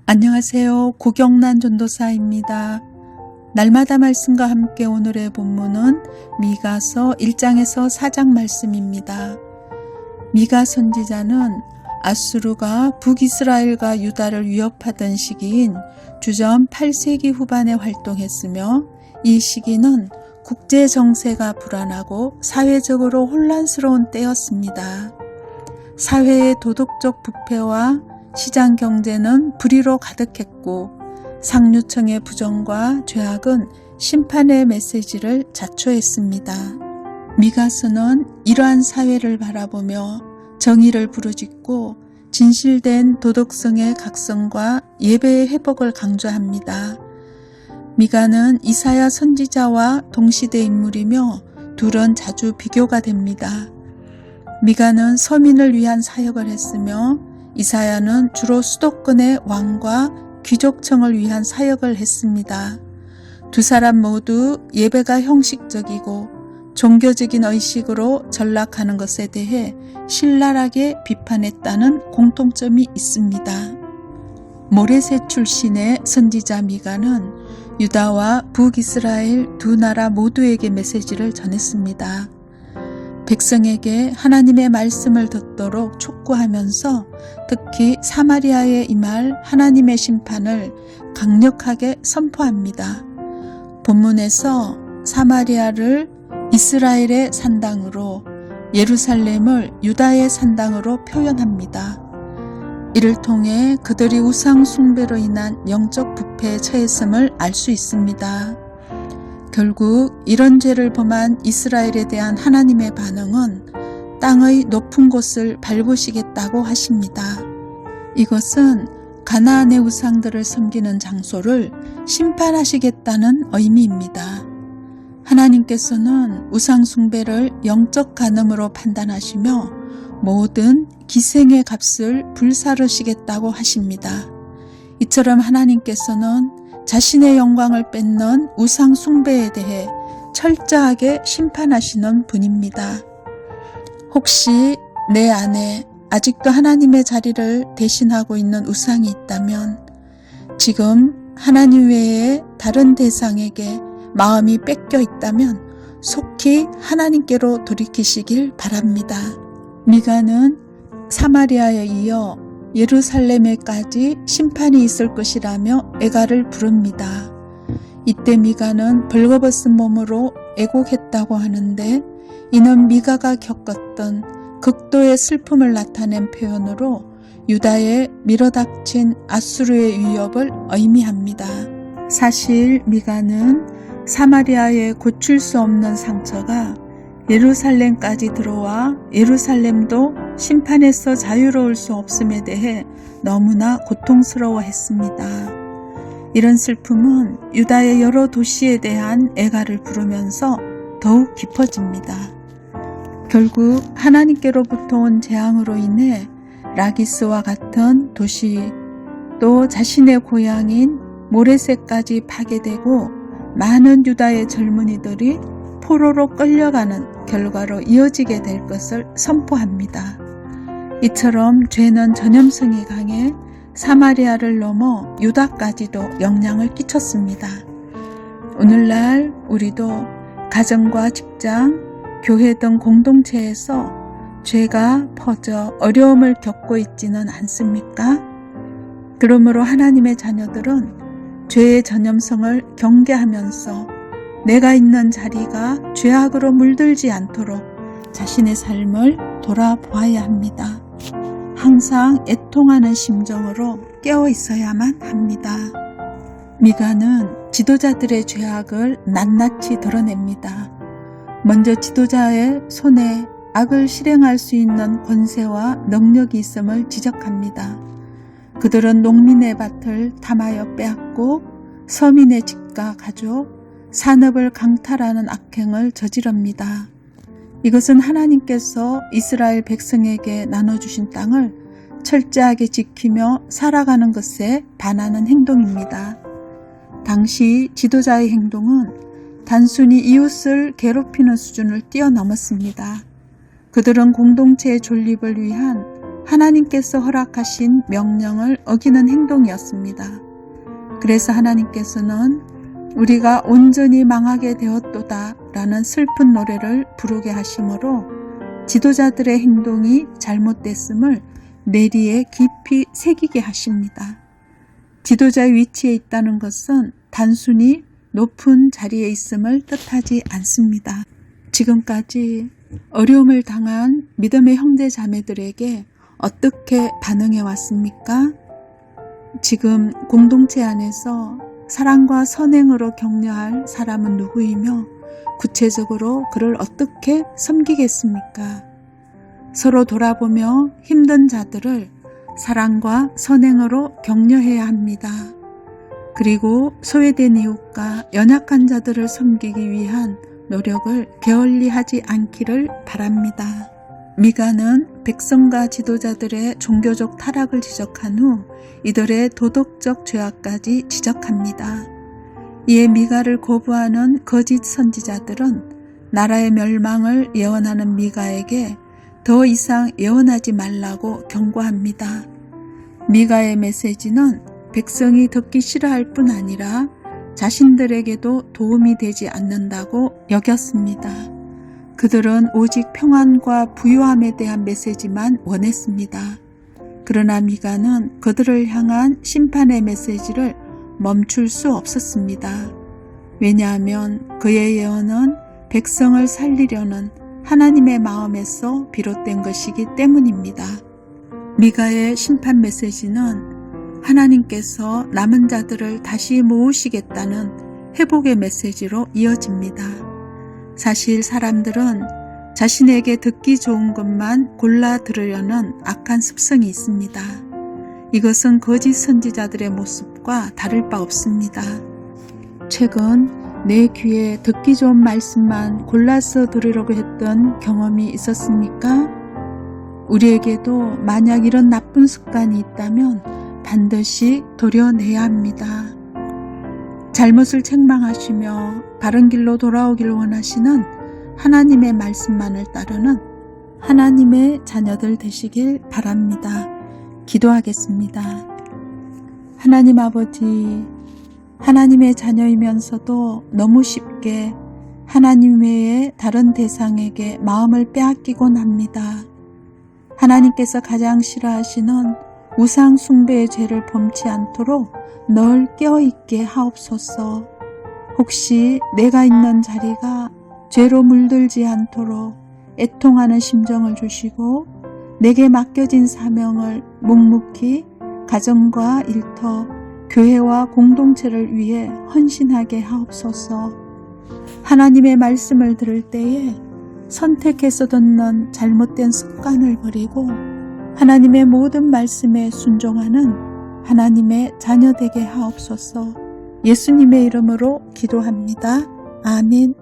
안녕하세요. 고경란 전도사입니다. 날마다 말씀과 함께 오늘의 본문은 미가서 1장에서 4장 말씀입니다. 미가 선지자는 아수르가 북이스라엘과 유다를 위협하던 시기인 주전 8세기 후반에 활동했으며, 이 시기는 국제 정세가 불안하고 사회적으로 혼란스러운 때였습니다. 사회의 도덕적 부패와 시장 경제는 불의로 가득했고, 상류층의 부정과 죄악은 심판의 메시지를 자초했습니다. 미가서는 이러한 사회를 바라보며 정의를 부르짖고 진실된 도덕성의 각성과 예배의 회복을 강조합니다. 미가는 이사야 선지자와 동시대 인물이며 둘은 자주 비교가 됩니다. 미가는 서민을 위한 사역을 했으며, 이사야는 주로 수도권의 왕과 귀족층을 위한 사역을 했습니다. 두 사람 모두 예배가 형식적이고 종교적인 의식으로 전락하는 것에 대해 신랄하게 비판했다는 공통점이 있습니다. 모레셋 출신의 선지자 미가는 유다와 북이스라엘 두 나라 모두에게 메시지를 전했습니다. 백성에게 하나님의 말씀을 듣도록 촉구하면서 특히 사마리아에 임할 하나님의 심판을 강력하게 선포합니다. 본문에서 사마리아를 이스라엘의 산당으로, 예루살렘을 유다의 산당으로 표현합니다. 이를 통해 그들이 우상 숭배로 인한 영적 부패에 처했음을 알 수 있습니다. 결국 이런 죄를 범한 이스라엘에 대한 하나님의 반응은 땅의 높은 곳을 밟으시겠다고 하십니다. 이것은 가나안의 우상들을 섬기는 장소를 심판하시겠다는 의미입니다. 하나님께서는 우상 숭배를 영적 간음으로 판단하시며 모든 기생의 값을 불사르시겠다고 하십니다. 이처럼 하나님께서는 자신의 영광을 뺏는 우상 숭배에 대해 철저하게 심판하시는 분입니다. 혹시 내 안에 아직도 하나님의 자리를 대신하고 있는 우상이 있다면, 지금 하나님 외에 다른 대상에게 마음이 뺏겨 있다면 속히 하나님께로 돌이키시길 바랍니다. 미가는 사마리아에 이어 예루살렘에까지 심판이 있을 것이라며 애가를 부릅니다. 이때 미가는 벌거벗은 몸으로 애곡했다고 하는데, 이는 미가가 겪었던 극도의 슬픔을 나타낸 표현으로 유다에 밀어닥친 아수르의 위협을 의미합니다. 사실 미가는 사마리아에 고칠 수 없는 상처가 예루살렘까지 들어와 예루살렘도 심판에서 자유로울 수 없음에 대해 너무나 고통스러워했습니다. 이런 슬픔은 유다의 여러 도시에 대한 애가를 부르면서 더욱 깊어집니다. 결국 하나님께로부터 온 재앙으로 인해 라기스와 같은 도시, 또 자신의 고향인 모레셋까지 파괴되고 많은 유다의 젊은이들이 포로로 끌려가는 결과로 이어지게 될 것을 선포합니다. 이처럼 죄는 전염성이 강해 사마리아를 넘어 유다까지도 영향을 끼쳤습니다. 오늘날 우리도 가정과 직장, 교회 등 공동체에서 죄가 퍼져 어려움을 겪고 있지는 않습니까? 그러므로 하나님의 자녀들은 죄의 전염성을 경계하면서 내가 있는 자리가 죄악으로 물들지 않도록 자신의 삶을 돌아보아야 합니다. 항상 애통하는 심정으로 깨어 있어야만 합니다. 미가는 지도자들의 죄악을 낱낱이 드러냅니다. 먼저 지도자의 손에 악을 실행할 수 있는 권세와 능력이 있음을 지적합니다. 그들은 농민의 밭을 탐하여 빼앗고 서민의 집과 가족, 산업을 강탈하는 악행을 저지릅니다. 이것은 하나님께서 이스라엘 백성에게 나눠주신 땅을 철저하게 지키며 살아가는 것에 반하는 행동입니다. 당시 지도자의 행동은 단순히 이웃을 괴롭히는 수준을 뛰어넘었습니다. 그들은 공동체의 존립을 위한 하나님께서 허락하신 명령을 어기는 행동이었습니다. 그래서 하나님께서는 우리가 온전히 망하게 되었도다 라는 슬픈 노래를 부르게 하심으로 지도자들의 행동이 잘못됐음을 뇌리에 깊이 새기게 하십니다. 지도자의 위치에 있다는 것은 단순히 높은 자리에 있음을 뜻하지 않습니다. 지금까지 어려움을 당한 믿음의 형제 자매들에게 어떻게 반응해 왔습니까? 지금 공동체 안에서 사랑과 선행으로 격려할 사람은 누구이며 구체적으로 그를 어떻게 섬기겠습니까? 서로 돌아보며 힘든 자들을 사랑과 선행으로 격려해야 합니다. 그리고 소외된 이웃과 연약한 자들을 섬기기 위한 노력을 게을리하지 않기를 바랍니다. 미가는 백성과 지도자들의 종교적 타락을 지적한 후 이들의 도덕적 죄악까지 지적합니다. 이에 미가를 거부하는 거짓 선지자들은 나라의 멸망을 예언하는 미가에게 더 이상 예언하지 말라고 경고합니다. 미가의 메시지는 백성이 듣기 싫어할 뿐 아니라 자신들에게도 도움이 되지 않는다고 여겼습니다. 그들은 오직 평안과 부유함에 대한 메시지만 원했습니다. 그러나 미가는 그들을 향한 심판의 메시지를 멈출 수 없었습니다. 왜냐하면 그의 예언은 백성을 살리려는 하나님의 마음에서 비롯된 것이기 때문입니다. 미가의 심판 메시지는 하나님께서 남은 자들을 다시 모으시겠다는 회복의 메시지로 이어집니다. 사실 사람들은 자신에게 듣기 좋은 것만 골라 들으려는 악한 습성이 있습니다. 이것은 거짓 선지자들의 모습과 다를 바 없습니다. 최근 내 귀에 듣기 좋은 말씀만 골라서 들으려고 했던 경험이 있었습니까? 우리에게도 만약 이런 나쁜 습관이 있다면 반드시 도려내야 합니다. 잘못을 책망하시며 바른 길로 돌아오길 원하시는 하나님의 말씀만을 따르는 하나님의 자녀들 되시길 바랍니다. 기도하겠습니다. 하나님 아버지, 하나님의 자녀이면서도 너무 쉽게 하나님 외에 다른 대상에게 마음을 빼앗기곤 합니다. 하나님께서 가장 싫어하시는 우상 숭배의 죄를 범치 않도록 늘 깨어있게 하옵소서. 혹시 내가 있는 자리가 죄로 물들지 않도록 애통하는 심정을 주시고 내게 맡겨진 사명을 묵묵히 가정과 일터, 교회와 공동체를 위해 헌신하게 하옵소서. 하나님의 말씀을 들을 때에 선택해서 듣는 잘못된 습관을 버리고 하나님의 모든 말씀에 순종하는 하나님의 자녀 되게 하옵소서. 예수님의 이름으로 기도합니다. 아멘.